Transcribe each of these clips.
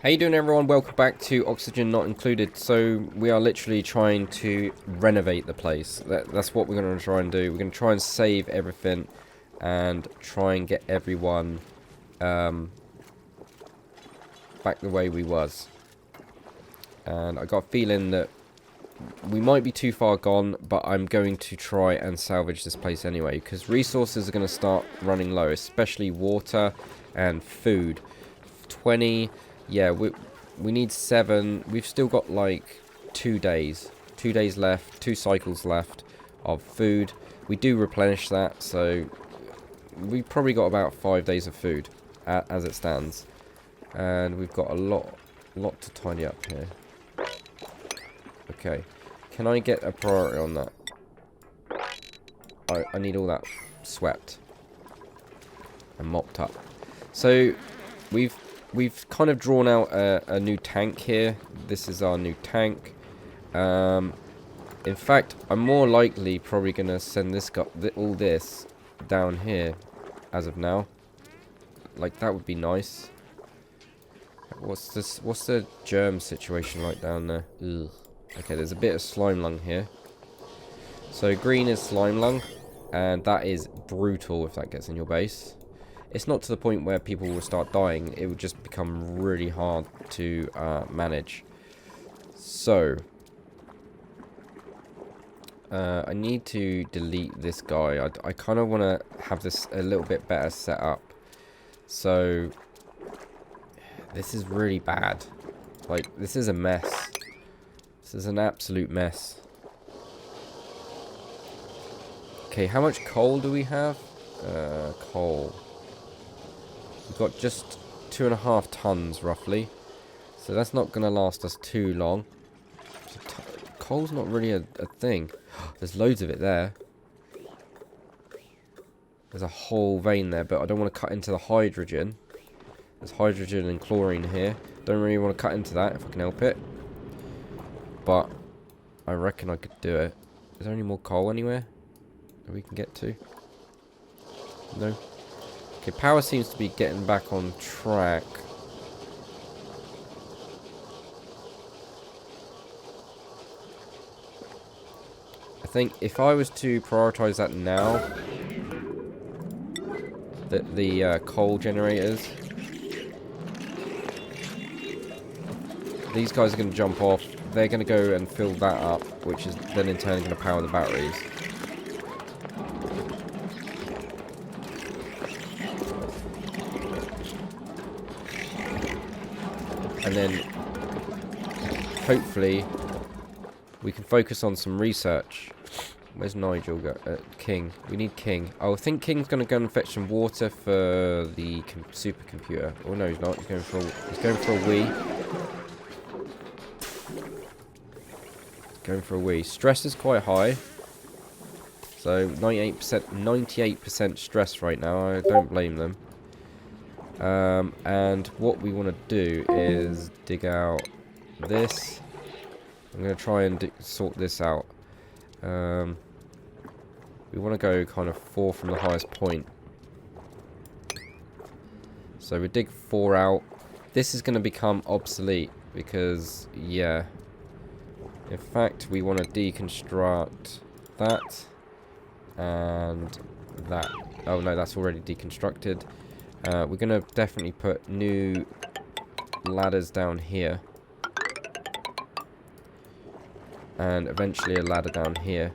How you doing, everyone? Welcome back to Oxygen Not Included. So we are literally trying to renovate the place. That's what we're going to try and do. We're going to try and save everything and try and get everyone back the way we was. And I got a feeling that we might be too far gone, but I'm going to try and salvage this place anyway, because resources are going to start running low, especially water and food. 20... Yeah, we need 7. We've still got like 2 days. 2 days left, 2 cycles left of food. We do replenish that, so we've probably got about 5 days of food as it stands. And we've got a lot to tidy up here. Okay, can I get a priority on that? I need all that swept and mopped up. So we've kind of drawn out a new tank here. This is our new tank. In fact, I'm more likely probably going to send this all this down here as of now. Like, that would be nice. What's the germ situation like down there? Ugh. Okay, there's a bit of slime lung here. So green is slime lung, and that is brutal if that gets in your base. It's not to the point where people will start dying. It would just become really hard to manage. So, I need to delete this guy. I kind of want to have this a little bit better set up. So, this is really bad. Like, this is a mess. This is an absolute mess. Okay, how much coal do we have? Coal. We've got just 2.5 tons, roughly. So that's not going to last us too long. So coal's not really a thing. There's loads of it there. There's a whole vein there, but I don't want to cut into the hydrogen. There's hydrogen and chlorine here. Don't really want to cut into that if I can help it. But I reckon I could do it. Is there any more coal anywhere that we can get to? No? Okay, power seems to be getting back on track. I think if I was to prioritize that now, the coal generators, these guys are going to jump off. They're going to go and fill that up, which is then in turn going to power the batteries. And then, hopefully, we can focus on some research. Where's Nigel? King. We need King. Oh, I think King's going to go and fetch some water for the supercomputer. Oh, no, he's not. He's going for a wee. Going for a wee. Stress is quite high. So, 98% stress right now. I don't blame them. And what we want to do is dig out this. I'm going to try and sort this out. We want to go kind of 4 from the highest point. So we dig 4 out. This is going to become obsolete because, yeah. In fact, we want to deconstruct that and that. Oh no, that's already deconstructed. We're going to definitely put new ladders down here. And eventually a ladder down here.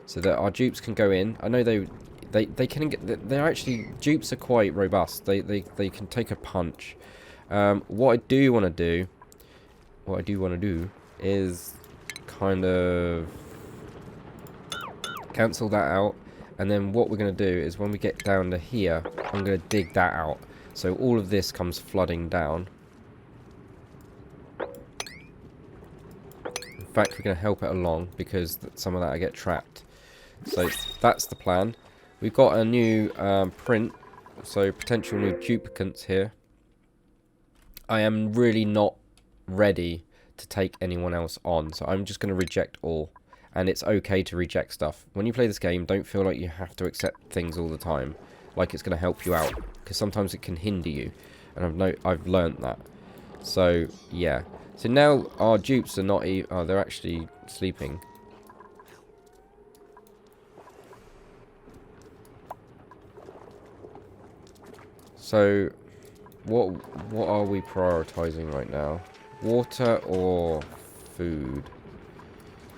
So that our dupes can go in. I know they can get... They're actually... Dupes are quite robust. They can take a punch. What I do want to do is kind of cancel that out. And then what we're going to do is when we get down to here, I'm going to dig that out. So all of this comes flooding down. In fact, we're going to help it along because some of that I get trapped. So that's the plan. We've got a new print. So potential new duplicates here. I am really not ready to take anyone else on. So I'm just going to reject all. And it's okay to reject stuff. When you play this game, don't feel like you have to accept things all the time. Like it's going to help you out. Because sometimes it can hinder you. and I've learnt that. So yeah. So now our dupes are not even. Oh, they're actually sleeping. So, what are we prioritizing right now? Water or food?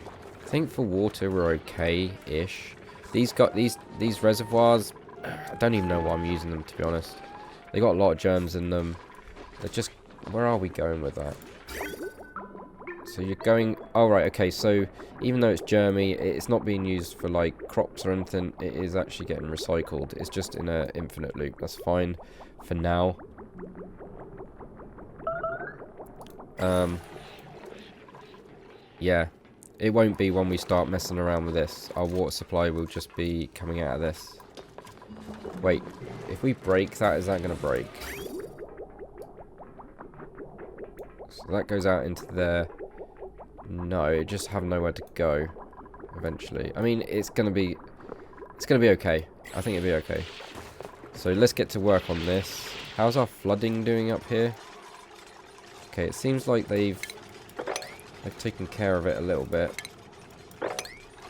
I think for water we're okay-ish. These reservoirs, I don't even know why I'm using them, to be honest. They got a lot of germs in them. They're just, where are we going with that? So you're going, oh right, okay, so even though it's germy, it's not being used for like crops or anything, it is actually getting recycled. It's just in an infinite loop. That's fine for now. Yeah, it won't be when we start messing around with this. Our water supply will just be coming out of this. Wait, if we break that, is that going to break? So that goes out into there. No, it just have nowhere to go eventually. I mean, it's going to be okay. I think it'll be okay. So let's get to work on this. How's our flooding doing up here? Okay, it seems like they've taken care of it a little bit.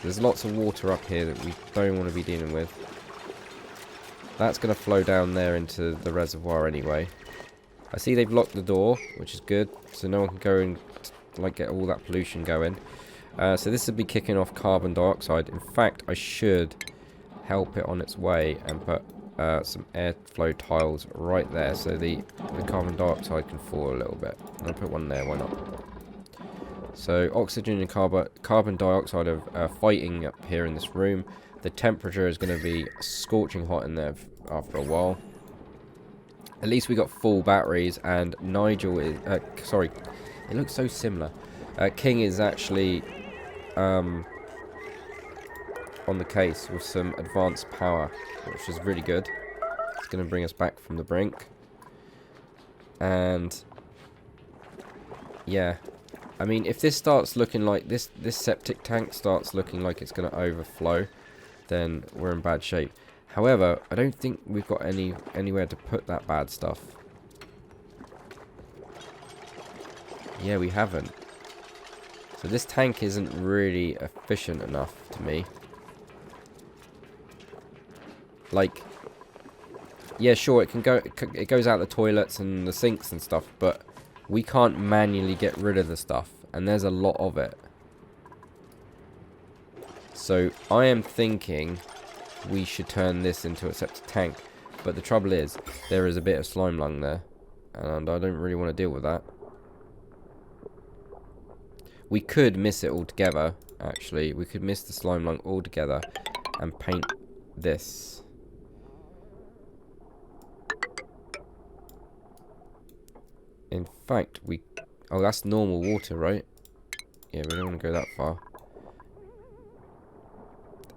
There's lots of water up here that we don't want to be dealing with. That's going to flow down there into the reservoir anyway. I see they've locked the door, which is good, so no one can go and like get all that pollution going. So this would be kicking off carbon dioxide. In fact, I should help it on its way and put some airflow tiles right there so the carbon dioxide can fall a little bit. I'll put one there, why not? So oxygen and carbon dioxide are fighting up here in this room. The temperature is going to be scorching hot in there after a while. At least we got full batteries, and Nigel is... sorry, it looks so similar. King is actually on the case with some advanced power, which is really good. It's going to bring us back from the brink. And yeah, I mean, if this starts looking like this septic tank starts looking like it's going to overflow, then we're in bad shape. However, I don't think we've got anywhere to put that bad stuff. Yeah, we haven't. So this tank isn't really efficient enough to me. Like, yeah, sure, it goes out the toilets and the sinks and stuff, but we can't manually get rid of the stuff, and there's a lot of it. So I am thinking we should turn this into a septic tank, but the trouble is there is a bit of slime lung there, and I don't really want to deal with that. We could miss it altogether, actually. We could miss the slime lung altogether and paint this. In fact, oh, that's normal water, right? Yeah, we don't want to go that far.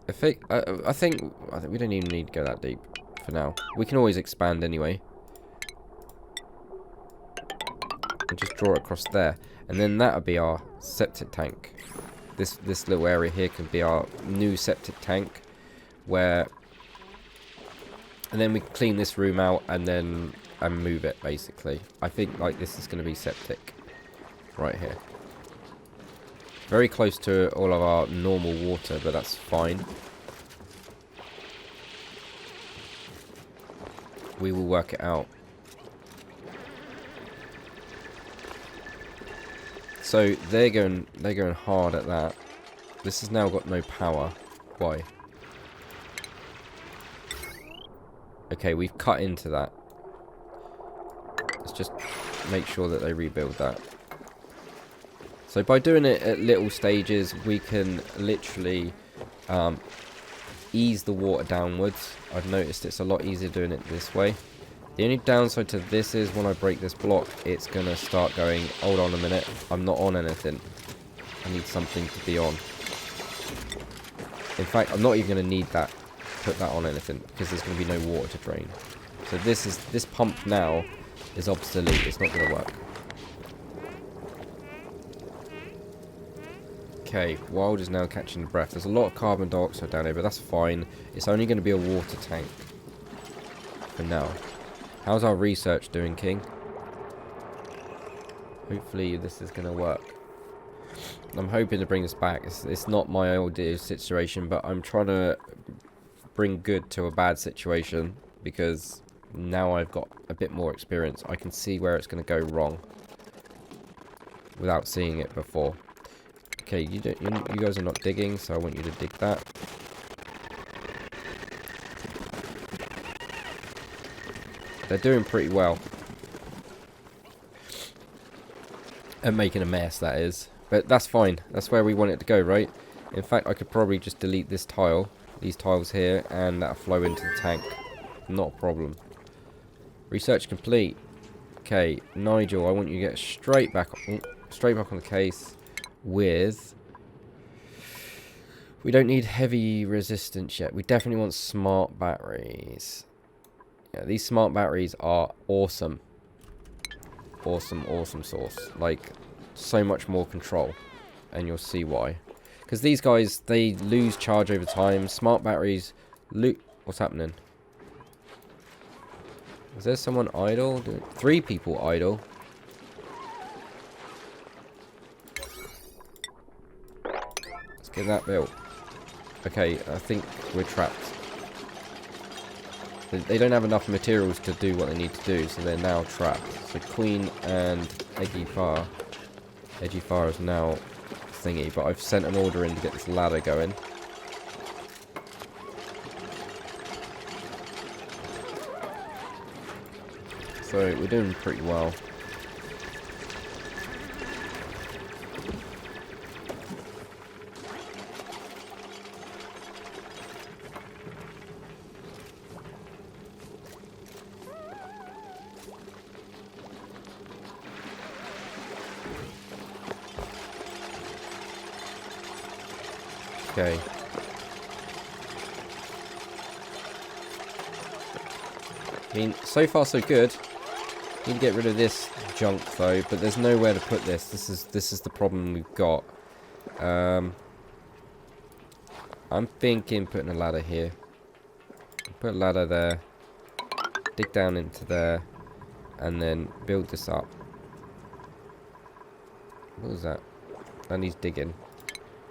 I think we don't even need to go that deep for now. We can always expand anyway. And just draw it across there. And then that would be our septic tank. This little area here can be our new septic tank. And then we clean this room out and move it, basically. I think like this is going to be septic. Right here. Very close to all of our normal water, but that's fine. We will work it out. So they're going hard at that. This has now got no power. Why? Okay, we've cut into that. Let's just make sure that they rebuild that. So by doing it at little stages, we can literally ease the water downwards. I've noticed it's a lot easier doing it this way. The only downside to this is when I break this block, it's going to start going, hold on a minute, I'm not on anything. I need something to be on. In fact, I'm not even going to need that, put that on anything, because there's going to be no water to drain. So this pump now is obsolete, it's not going to work. Okay, Wild is now catching breath. There's a lot of carbon dioxide down here, but that's fine. It's only going to be a water tank for now. How's our research doing, King? Hopefully this is going to work. I'm hoping to bring this back. It's not my ideal situation, but I'm trying to bring good to a bad situation, because now I've got a bit more experience. I can see where it's going to go wrong without seeing it before. Okay, you guys are not digging, so I want you to dig that. They're doing pretty well at making a mess, that is. But that's fine. That's where we want it to go, right? In fact, I could probably just delete this tile, these tiles here, and that'll flow into the tank. Not a problem. Research complete. Okay, Nigel, I want you to get straight back on the case with... We don't need heavy resistance yet. We definitely want smart batteries. Yeah, these smart batteries are awesome. Awesome sauce. Like, so much more control. And you'll see why. Because these guys, they lose charge over time. Smart batteries... What's happening? Is there someone idle? 3 people idle. Let's get that built. Okay, I think we're trapped. They don't have enough materials to do what they need to do, so they're now trapped. So Queen and Eggy Far is now thingy, but I've sent an order in to get this ladder going. So we're doing pretty well. Okay. I mean, so far so good. Need to get rid of this junk though, but there's nowhere to put this. This is the problem we've got. I'm thinking putting a ladder here. Put a ladder there. Dig down into there, and then build this up. What was that? That needs digging.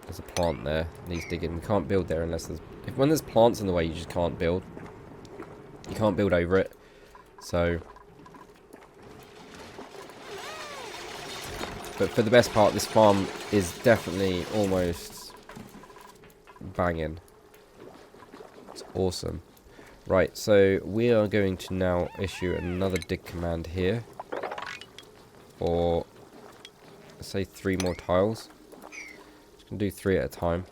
There's a plant there. Needs digging. We can't build there unless there's... When there's plants in the way, you just can't build. You can't build over it. So... But for the best part, this farm is definitely almost banging. It's awesome. Right, so we are going to now issue another dig command here. For, let's say, 3 more tiles. Just going to do 3 at a time.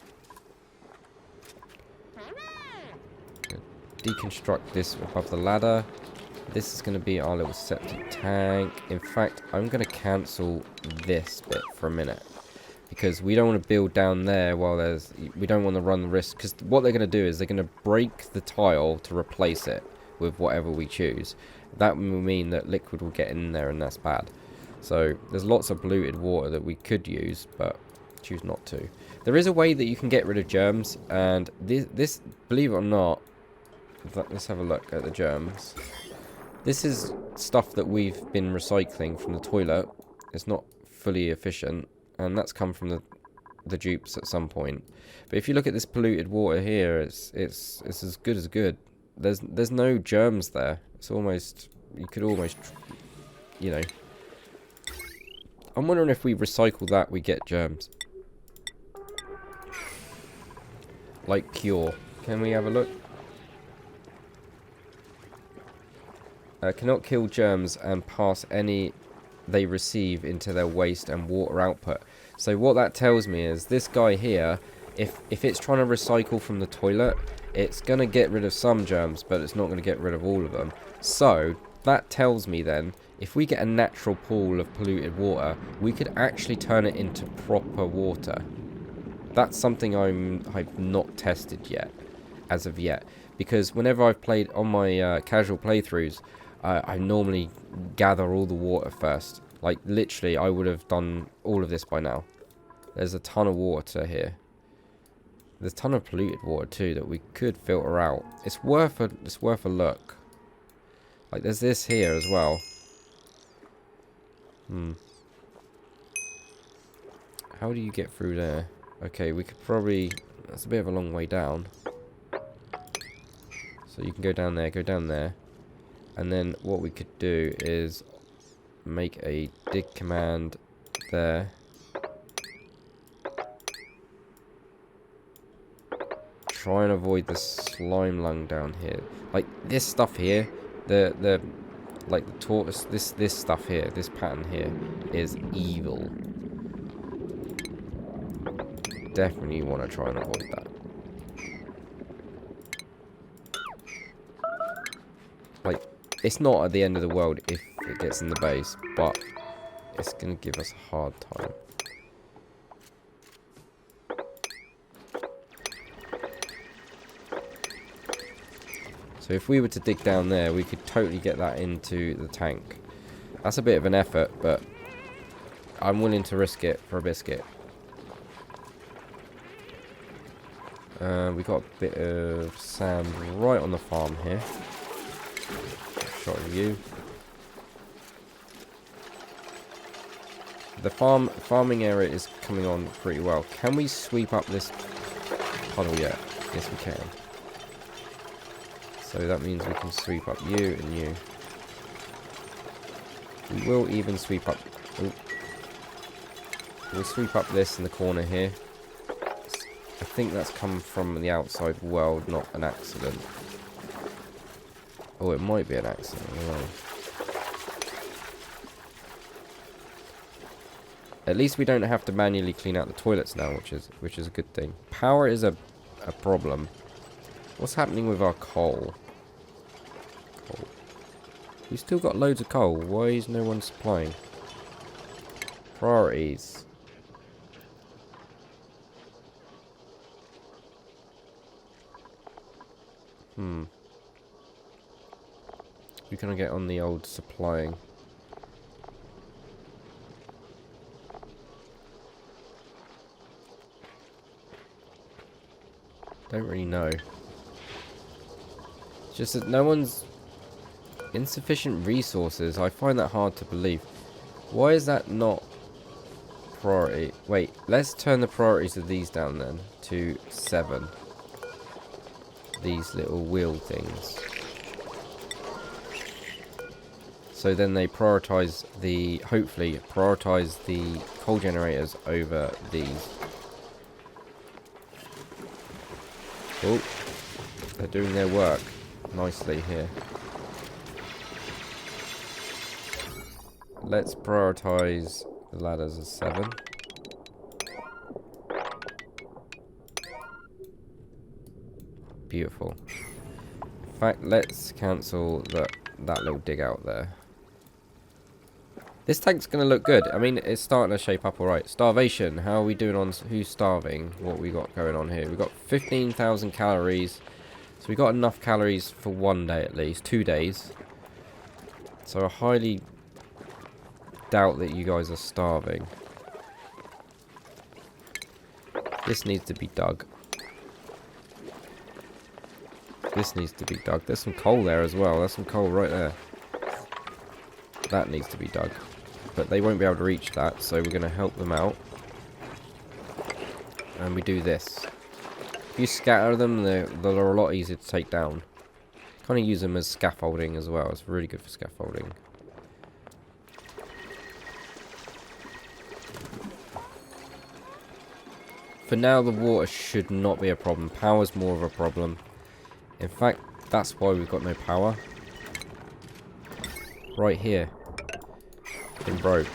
Deconstruct this above the ladder. This is going to be our little septic tank. In fact, I'm going to cancel this bit for a minute, because we don't want to build down there while there's... We don't want to run the risk, because what they're going to do is they're going to break the tile to replace it with whatever we choose. That will mean that liquid will get in there, and that's bad. So there's lots of polluted water that we could use, but choose not to. There is a way that you can get rid of germs, and this believe it or not, let's have a look at the germs. This is stuff that we've been recycling from the toilet. It's not fully efficient, and that's come from the dupes at some point. But if you look at this polluted water here, it's as good as good. There's no germs there. It's almost, you could almost, you know. I'm wondering if we recycle that, we get germs. Like cure. Can we have a look? Cannot kill germs and pass any they receive into their waste and water output. So what that tells me is this guy here, if it's trying to recycle from the toilet, it's going to get rid of some germs, but it's not going to get rid of all of them. So that tells me then, if we get a natural pool of polluted water, we could actually turn it into proper water. That's something I've not tested yet, as of yet. Because whenever I've played on my casual playthroughs, I normally gather all the water first. Like, literally, I would have done all of this by now. There's a ton of water here. There's a ton of polluted water, too, that we could filter out. It's worth a look. Like, there's this here as well. How do you get through there? Okay, we could probably... That's a bit of a long way down. So you can go down there. And then what we could do is make a dig command there. Try and avoid the slime lung down here. Like, this stuff here, like the tortoise, this stuff here, this pattern here is evil. Definitely want to try and avoid that. Like, it's not at the end of the world if it gets in the base, but it's going to give us a hard time. So if we were to dig down there, we could totally get that into the tank. That's a bit of an effort, but I'm willing to risk it for a biscuit. We got a bit of sand right on the farm here. Shot of you. The farming area is coming on pretty well. Can we sweep up this puddle yet? Yes, we can. So that means we can sweep up you and you. We will even sweep up... Ooh. We'll sweep up this in the corner here. I think that's come from the outside world, not an accident. Oh, it might be an accident. At least we don't have to manually clean out the toilets now, which is a good thing. Power is a problem. What's happening with our coal? We've still got loads of coal. Why is no one supplying? Priorities. We're gonna get on the old supplying. Don't really know. It's just that no one's... Insufficient resources. I find that hard to believe. Why is that not priority? Wait, let's turn the priorities of these down then to 7. These little wheel things. So then they prioritize the... Hopefully prioritize the coal generators over these. Oh, they're doing their work nicely here. Let's prioritize the ladders as 7. Beautiful. In fact, let's cancel that little dig out there. This tank's going to look good. I mean, it's starting to shape up alright. Starvation. How are we doing on who's starving? What we got going on here? We've got 15,000 calories. So we got enough calories for 1 day at least. 2 days. So I highly doubt that you guys are starving. This needs to be dug. This needs to be dug. There's some coal there as well. There's some coal right there. That needs to be dug. But they won't be able to reach that, so we're going to help them out. And we do this. If you scatter them, they're a lot easier to take down. Kind of use them as scaffolding as well. It's really good for scaffolding. For now, the water should not be a problem. Power's more of a problem. In fact, that's why we've got no power. Right here. Been broke.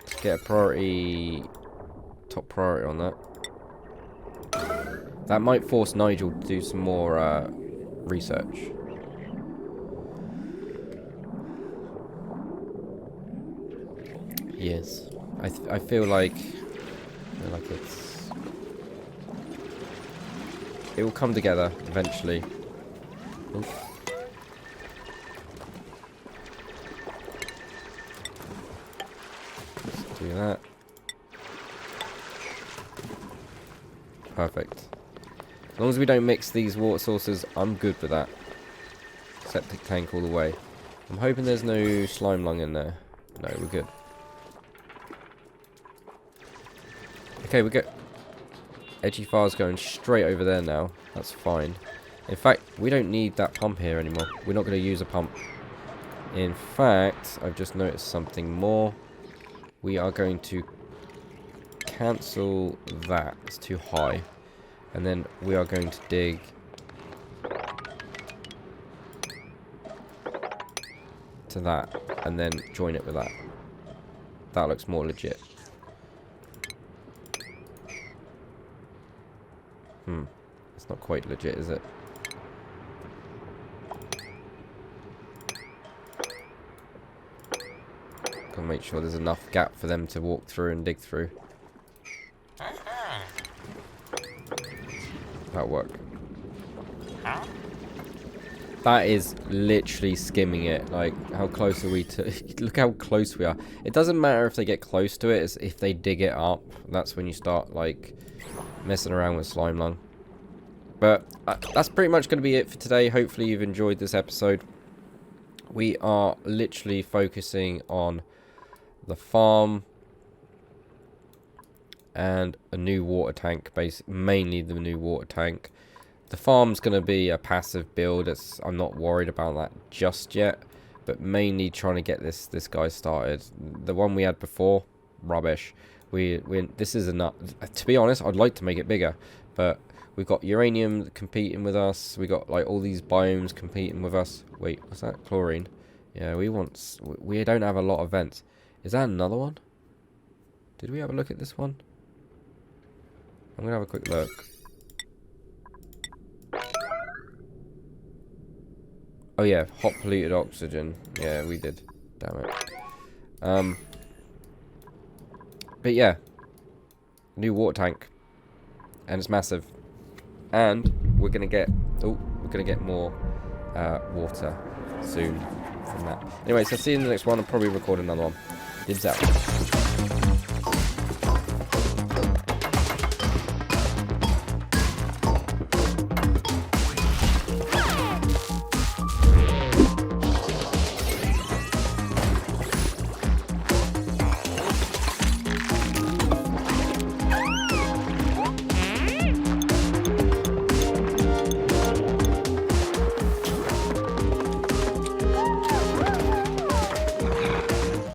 Let's get a priority... Top priority on that. That might force Nigel to do some more research. Yes. I feel like it's... It will come together eventually. Oof. Let's do that. Perfect. As long as we don't mix these water sources, I'm good with that. Septic tank all the way. I'm hoping there's no slime lung in there. No, we're good. Okay, we go. Edgy fire's going straight over there now. That's fine. In fact, we don't need that pump here anymore. We're not going to use a pump. In fact, I've just noticed something more. We are going to cancel that. It's too high. And then we are going to dig to that. And then join it with that. That looks more legit. It's not quite legit, is it? Gotta make sure there's enough gap for them to walk through and dig through. That'll work. That is literally skimming it. Like, how close are we to... Look how close we are. It doesn't matter if they get close to it. It's if they dig it up. That's when you start, like, messing around with slime lung. But that's pretty much going to be it for today. Hopefully you've enjoyed this episode. We are literally focusing on the farm and a new water tank, mainly the new water tank. The farm's going to be a passive build. I'm not worried about that just yet, but mainly trying to get this guy started. The one we had before, rubbish. This is enough. To be honest, I'd like to make it bigger, but we've got uranium competing with us. We got like all these biomes competing with us. Wait, what's that? Chlorine. Yeah, we don't have a lot of vents. Is that another one? Did we have a look at this one? I'm gonna have a quick look. Oh yeah, hot polluted oxygen. Yeah, we did. Damn it. But yeah, new water tank, and it's massive. And we're gonna get more water soon from that. Anyway, so see you in the next one. I'll probably record another one. Dibs out.